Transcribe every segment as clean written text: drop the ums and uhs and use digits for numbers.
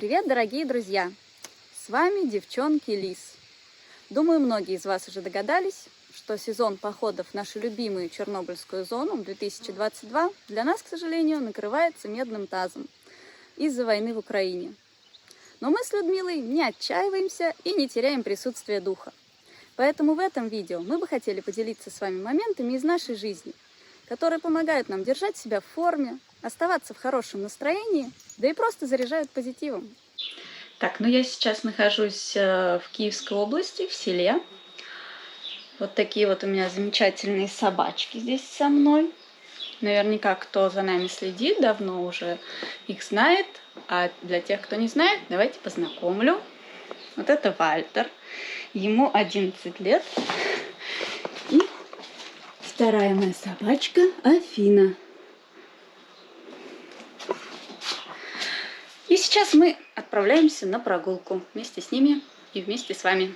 Привет, дорогие друзья! С вами девчонки Лис. Думаю, многие из вас уже догадались, что сезон походов в нашу любимую Чернобыльскую зону 2022 для нас, к сожалению, накрывается медным тазом из-за войны в Украине. Но мы с Людмилой не отчаиваемся и не теряем присутствие духа. Поэтому в этом видео мы бы хотели поделиться с вами моментами из нашей жизни, которые помогают нам держать себя в форме, оставаться в хорошем настроении, да и просто заряжают позитивом. Так, я сейчас нахожусь в Киевской области, в селе. Вот такие вот у меня замечательные собачки здесь со мной. Наверняка, кто за нами следит, давно уже их знает. А для тех, кто не знает, давайте познакомлю. Вот это Вальтер. Ему 11 лет. И вторая моя собачка Афина. И сейчас мы отправляемся на прогулку вместе с ними и вместе с вами.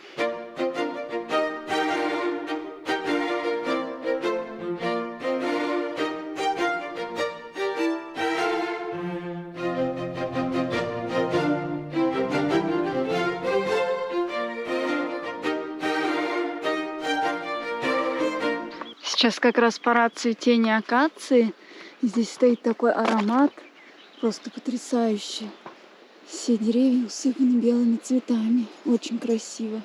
Сейчас как раз пора цветения акации. Здесь стоит такой аромат, просто потрясающий. Все деревья усыпаны белыми цветами. Очень красиво.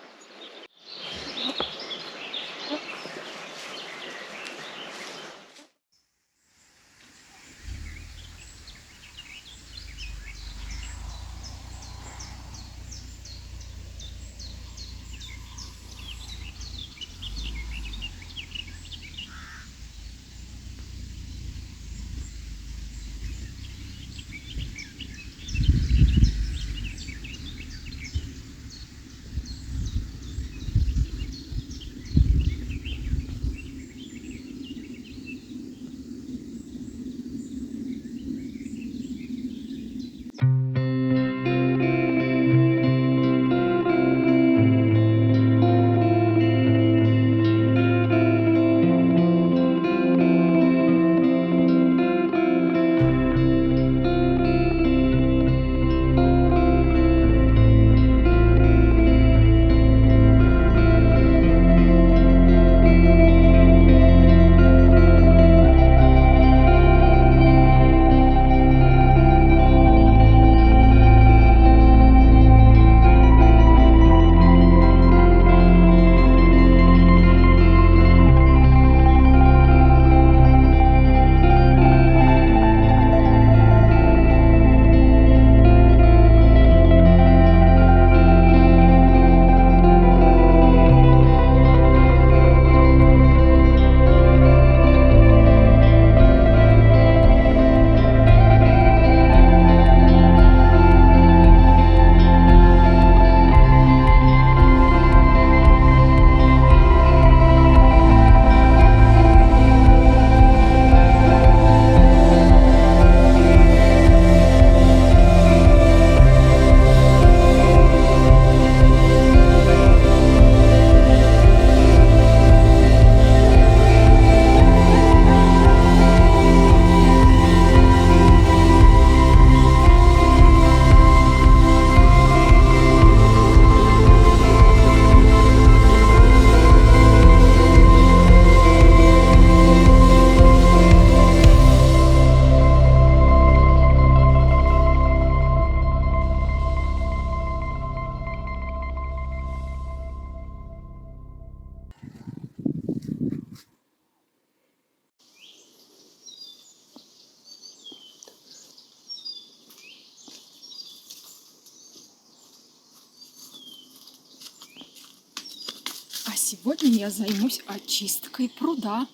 Сегодня я займусь очисткой пруда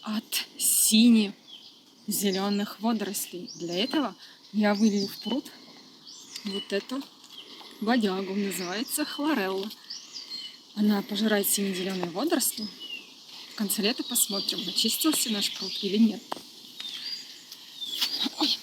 от сине-зеленых водорослей. Для этого я вылью в пруд вот эту бодягу, называется хлорелла. Она пожирает сине-зеленые водоросли. В конце лета посмотрим, очистился наш пруд или нет. Ой.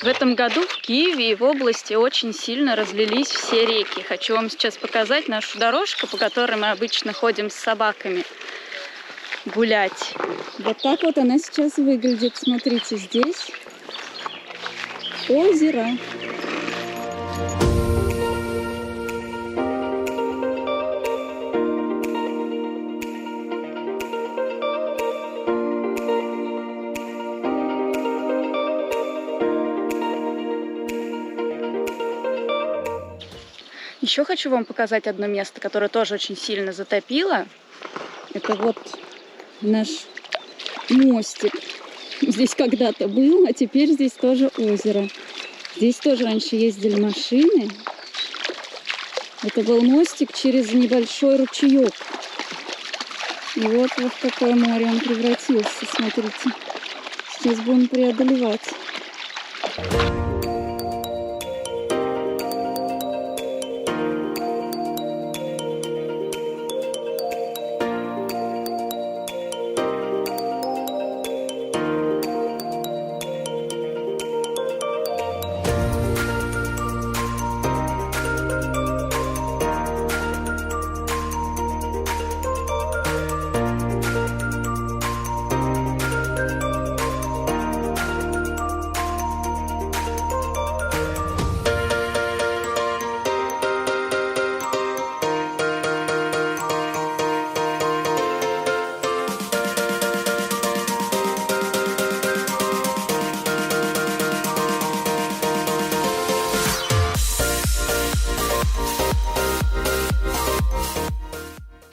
В этом году в Киеве и в области очень сильно разлились все реки. Хочу вам сейчас показать нашу дорожку, по которой мы обычно ходим с собаками гулять. Вот так вот она сейчас выглядит. Смотрите, здесь озеро. Еще хочу вам показать одно место, которое тоже очень сильно затопило. Это вот наш мостик. Здесь когда-то был, а теперь здесь тоже озеро. Здесь тоже раньше ездили машины. Это был мостик через небольшой ручеек. И вот в какое море он превратился, смотрите. Сейчас будем преодолевать.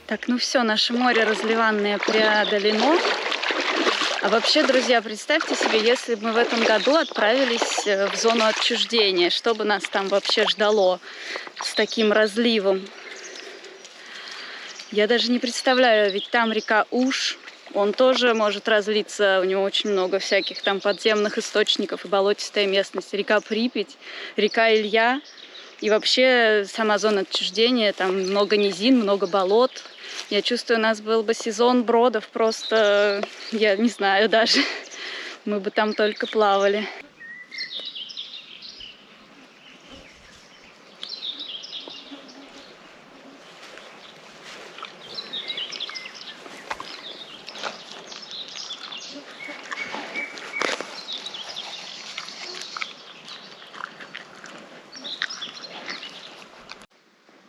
Так, ну все, наше море разливанное преодолено. А вообще, друзья, представьте себе, если бы мы в этом году отправились в зону отчуждения, что бы нас там вообще ждало с таким разливом? Я даже не представляю, ведь там река Уж, он тоже может разлиться, у него очень много всяких там подземных источников и болотистая местность. Река Припять, река Илья и вообще сама зона отчуждения, там много низин, много болот. Я чувствую, у нас был бы сезон бродов, просто, я не знаю даже, мы бы там только плавали.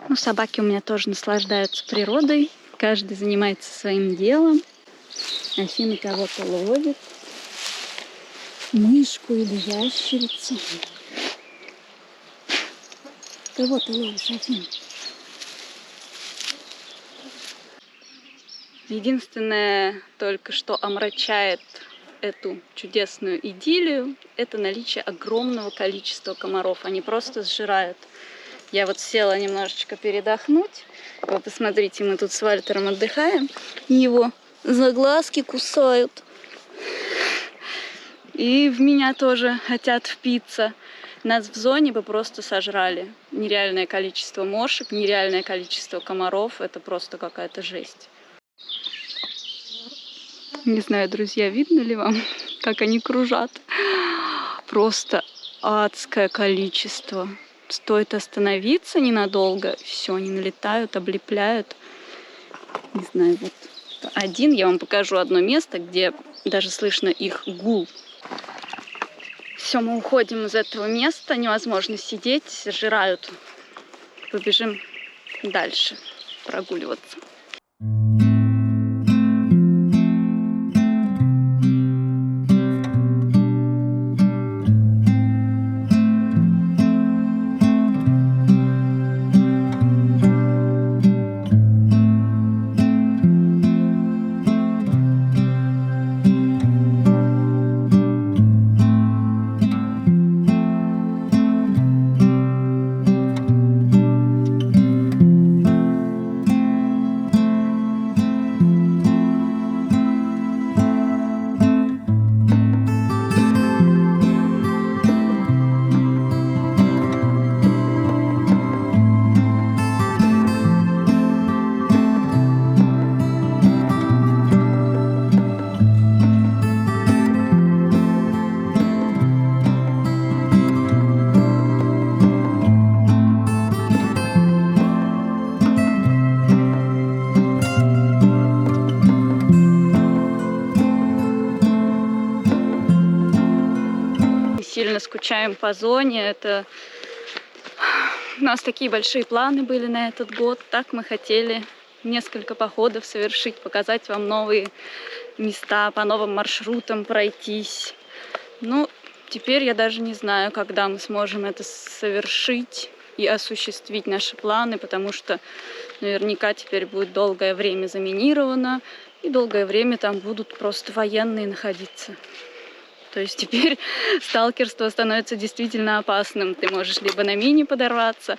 Ну, собаки у меня тоже наслаждаются природой. Каждый занимается своим делом. Афина кого-то ловит. Мышку или ящерицу. Кого ты ловишь, Афина? Единственное, только что омрачает эту чудесную идиллию, это наличие огромного количества комаров. Они просто сжирают. Я вот села немножечко передохнуть. Вы посмотрите, мы тут с Вальтером отдыхаем. Его за глазки кусают. И в меня тоже хотят впиться. Нас в зоне бы просто сожрали. Нереальное количество мошек, нереальное количество комаров. Это просто какая-то жесть. Не знаю, друзья, видно ли вам, как они кружат. Просто адское количество. Стоит остановиться ненадолго, все, они налетают, облепляют. Не знаю, вот один, я вам покажу одно место, где даже слышно их гул. Все, мы уходим из этого места, невозможно сидеть, сжирают. Побежим дальше прогуливаться. скучаем по зоне. Это у нас такие большие планы были на этот год. Так мы хотели несколько походов совершить, показать вам новые места, по новым маршрутам пройтись. Ну, теперь я даже не знаю, когда мы сможем это совершить и осуществить наши планы, потому что наверняка теперь будет долгое время заминировано, и долгое время там будут просто военные находиться. То есть теперь сталкерство становится действительно опасным. Ты можешь либо на мине подорваться,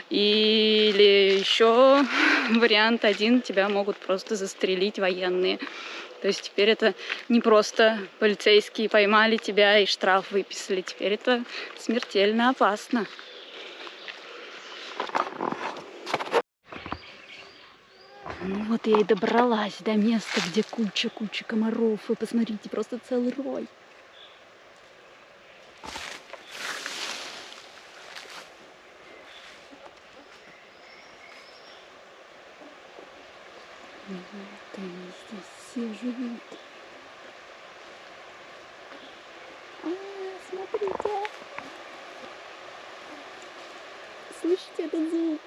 или еще вариант один, тебя могут просто застрелить военные. То есть теперь это не просто полицейские поймали тебя и штраф выписали. Теперь это смертельно опасно. Ну вот я и добралась до места, где куча комаров. Вы посмотрите, просто целый рой. Вот они здесь все живут. Смотрите. Слышите этот звук?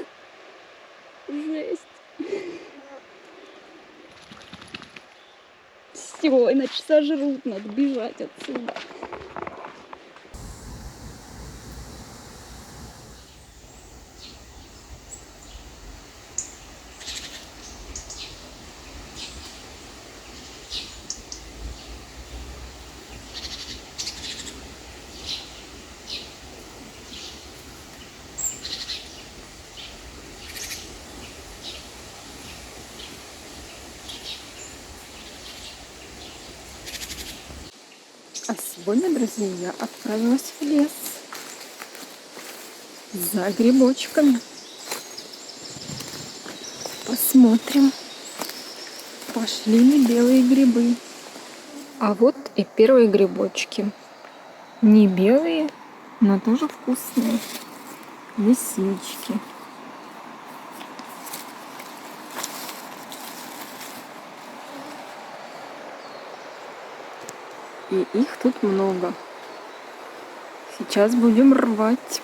Жесть. Все, иначе сожрут, надо бежать отсюда. А сегодня, друзья, я отправилась в лес за грибочками. Посмотрим, пошли ли белые грибы. А вот и первые грибочки. Не белые, но тоже вкусные. Лисички. И их тут много. Сейчас будем рвать.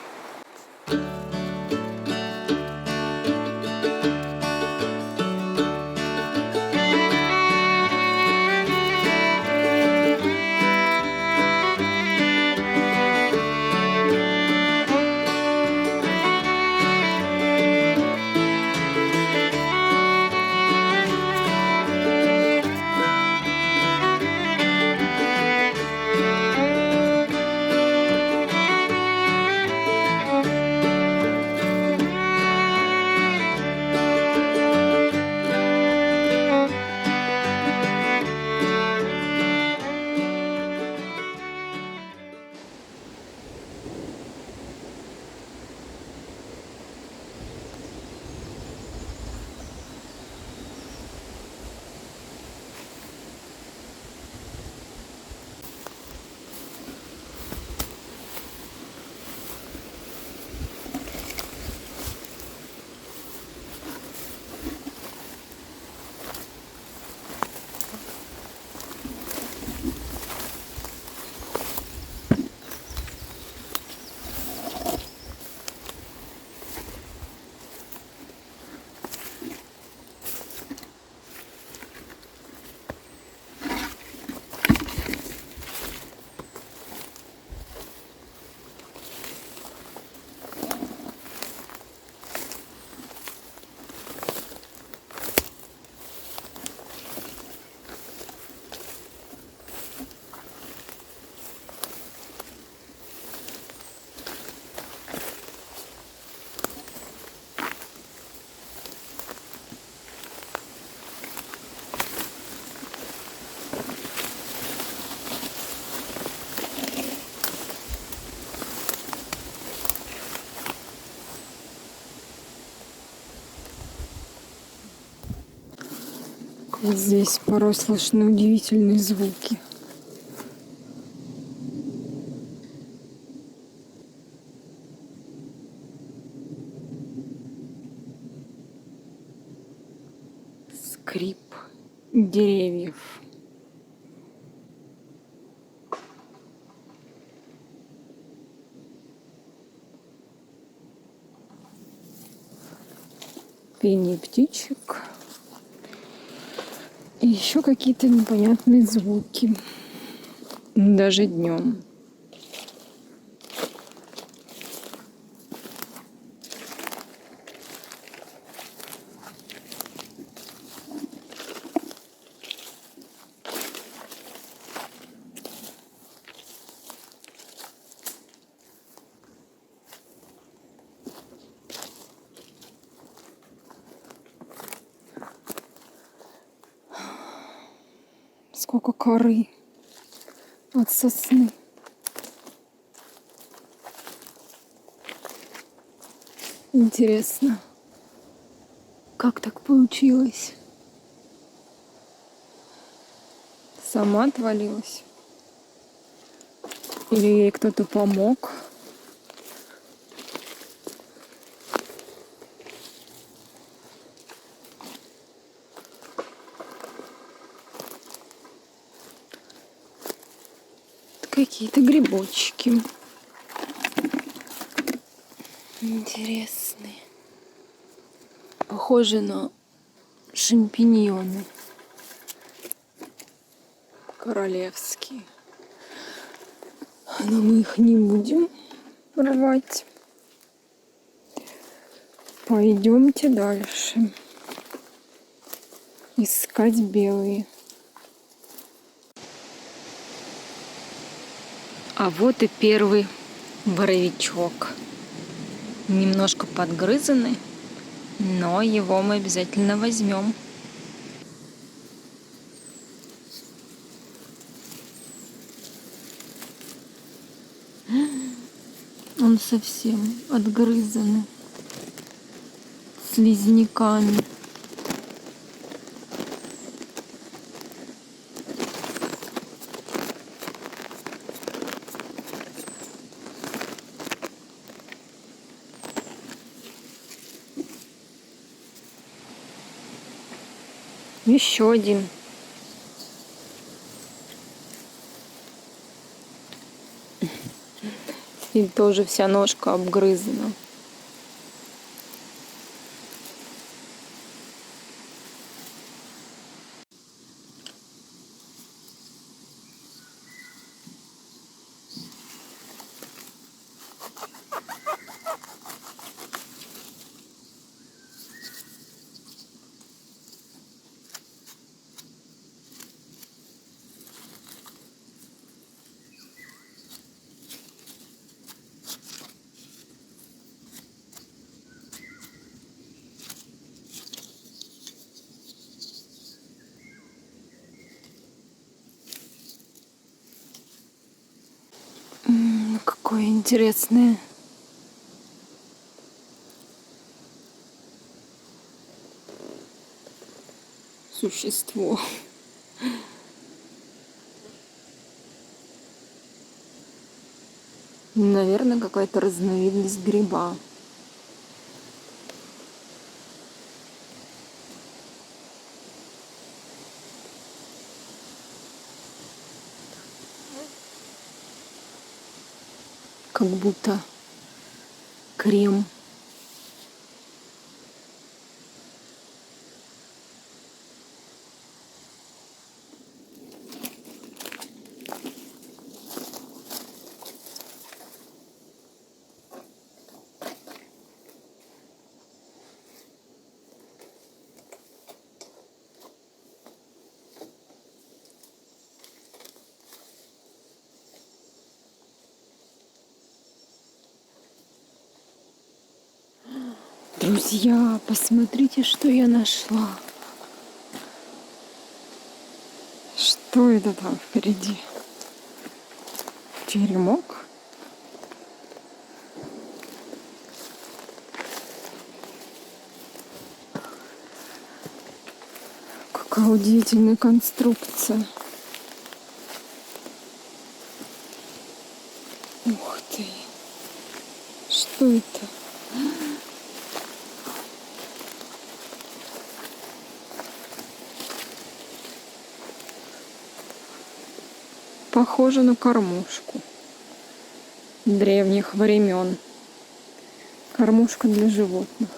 Здесь порой слышны удивительные звуки. Скрип деревьев. пение птичек и еще какие-то непонятные звуки. Даже днем. Сколько коры от сосны. Интересно, как так получилось? Сама отвалилась? Или ей кто-то помог? Какие-то грибочки. Интересные. Похожи на шампиньоны. Королевские. Но мы их не будем рвать. Пойдемте дальше. Искать белые. А вот и первый боровичок. Немножко подгрызанный, но его мы обязательно возьмем. Он совсем отгрызанный, слизняками. Еще один. И тоже вся ножка обгрызана. Какое интересное существо. Наверное, какая-то разновидность гриба. Как будто крем. Друзья, посмотрите, что я нашла. Что это там впереди? Теремок? Какая удивительная конструкция. Ух ты! Что это? Похоже на кормушку древних времен. Кормушка для животных.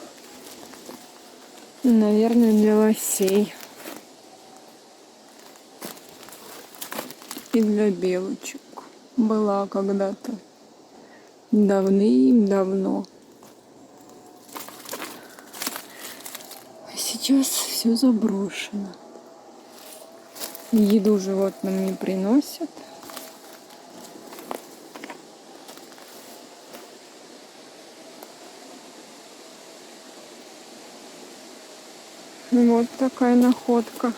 Наверное, для лосей. И для белочек. Была когда-то. Давным-давно. А сейчас все заброшено. Еду животным не приносят. Вот такая находка.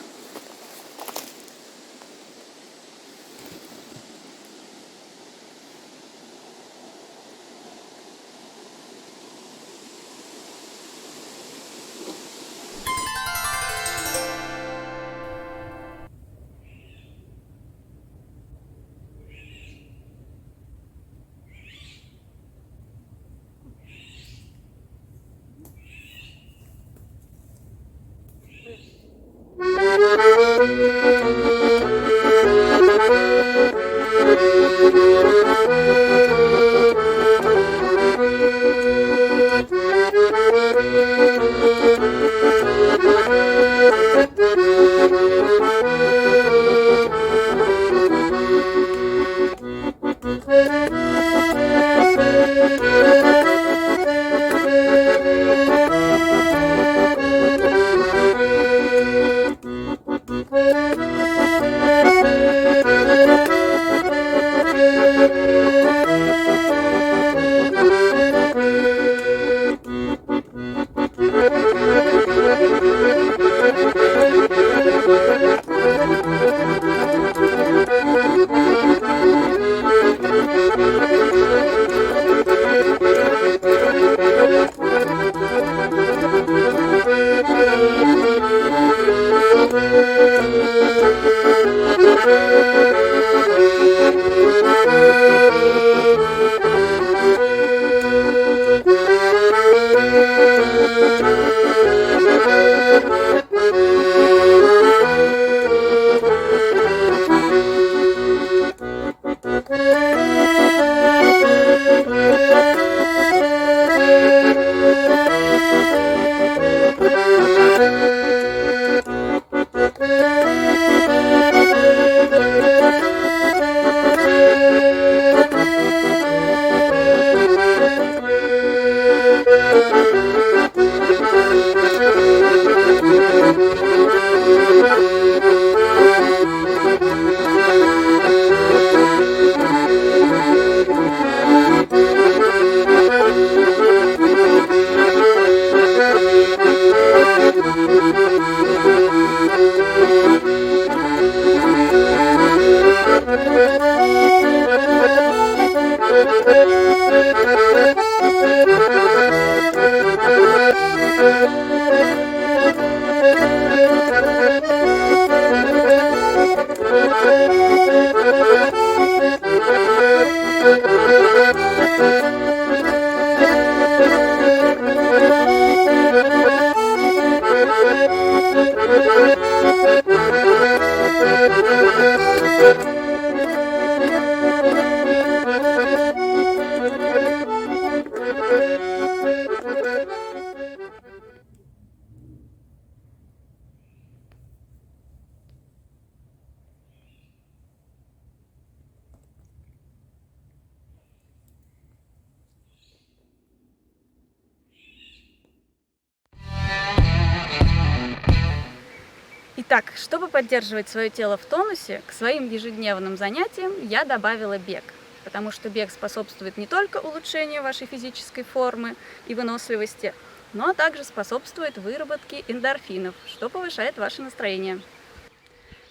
Итак, чтобы поддерживать свое тело в тонусе, к своим ежедневным занятиям я добавила бег. Потому что бег способствует не только улучшению вашей физической формы и выносливости, но также способствует выработке эндорфинов, что повышает ваше настроение.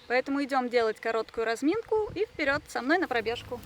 Поэтому идем делать короткую разминку и вперед со мной на пробежку.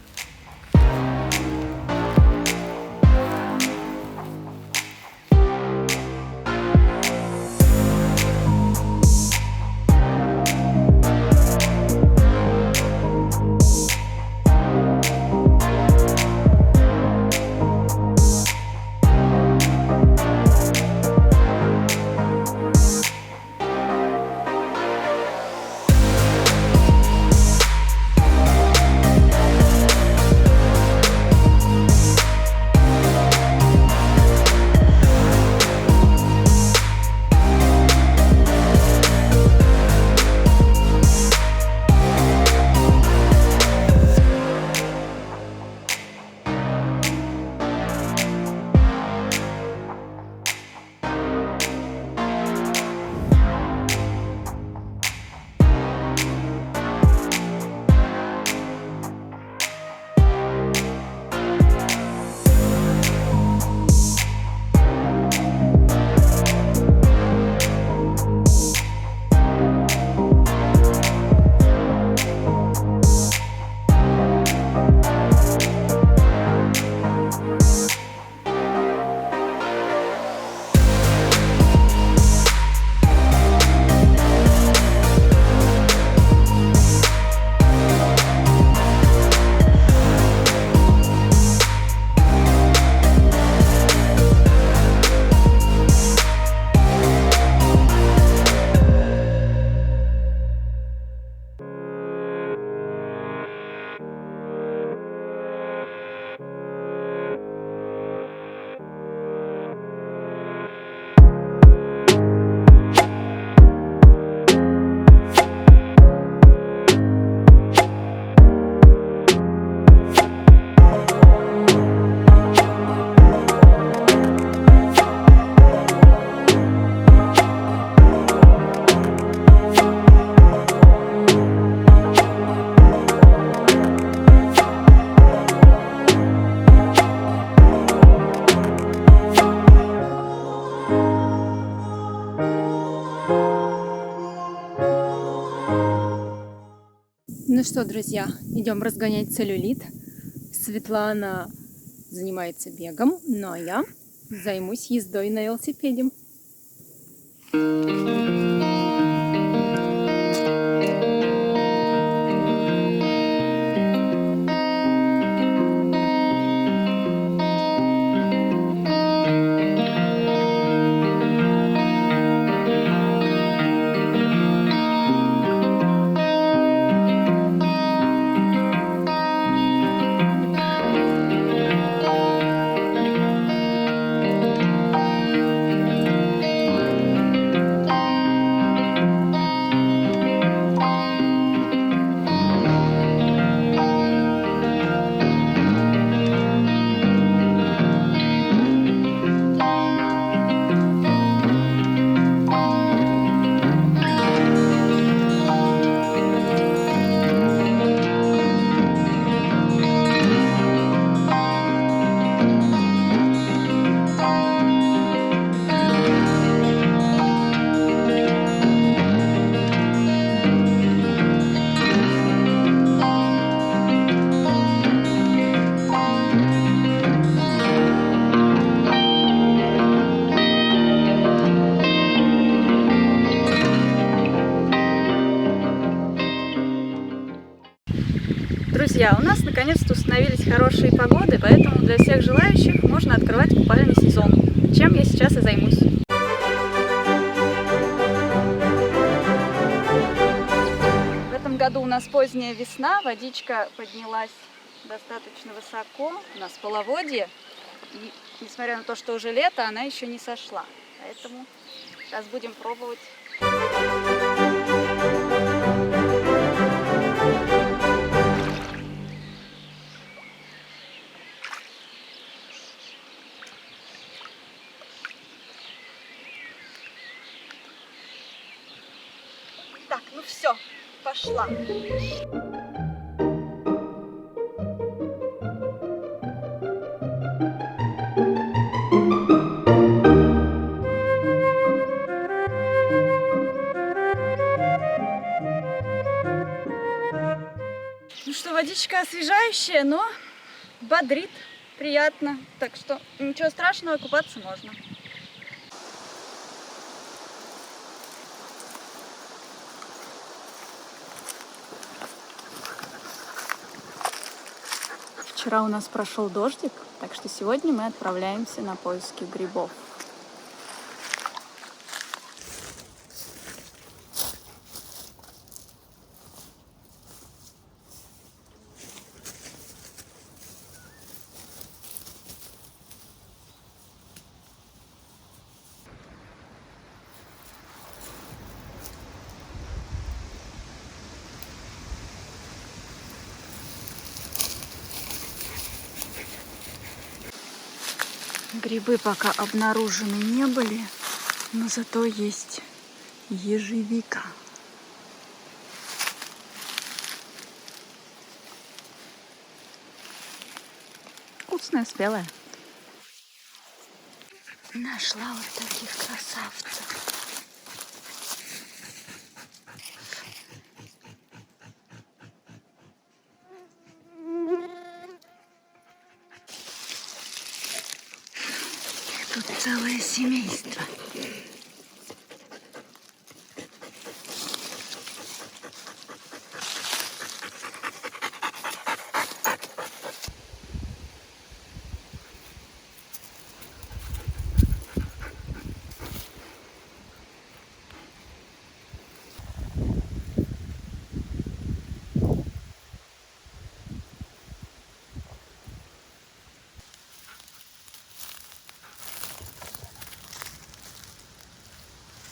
Ну что, друзья, идем разгонять целлюлит. Светлана занимается бегом, ну а я займусь ездой на велосипеде. Друзья, у нас наконец-то установились хорошие погоды, поэтому для всех желающих можно открывать купальный сезон, чем я сейчас и займусь. В этом году у нас поздняя весна, водичка поднялась достаточно высоко, у нас половодье, и несмотря на то, что уже лето, она еще не сошла, поэтому сейчас будем пробовать. Так, ну все, пошла. Ну что, водичка освежающая, но бодрит, приятно. Так что ничего страшного, купаться можно. Вчера у нас прошел дождик, так что сегодня мы отправляемся на поиски грибов. Грибы пока обнаружены не были, но зато есть ежевика. Вкусная, спелая. Нашла вот таких красавцев. Тут целое семейство.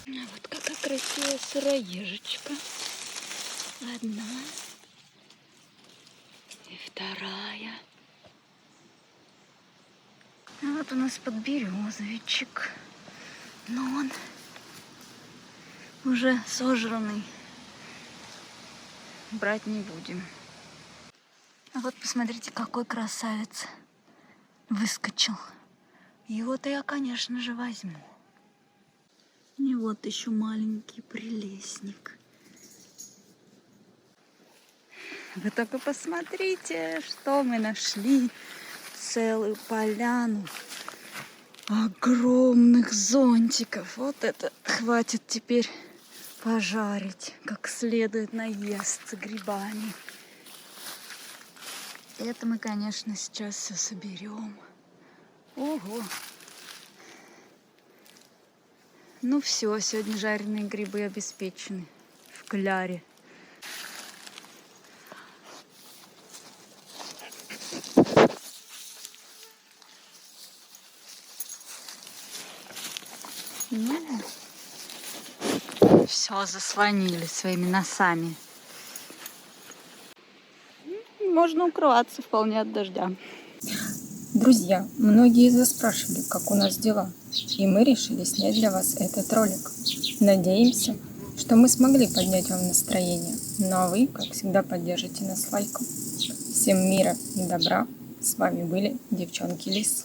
Вот какая красивая сыроежечка. Одна. И вторая. А вот у нас подберезовичек. Но он уже сожранный. Брать не будем. А вот посмотрите, какой красавец выскочил. Его-то я, конечно же, возьму. И вот еще маленький прелестник. Вы только посмотрите, что мы нашли. Целую поляну огромных зонтиков. Вот это хватит теперь пожарить как следует, наесться грибами. Это мы, конечно, сейчас все соберем. Ого! Ну все, сегодня жареные грибы обеспечены в кляре. Ну, все заслонили своими носами. Можно укрываться вполне от дождя. Друзья, многие заспрашивали, как у нас дела, и мы решили снять для вас этот ролик. Надеемся, что мы смогли поднять вам настроение, ну а вы, как всегда, поддержите нас лайком. Всем мира и добра. С вами были Девчонки Лис.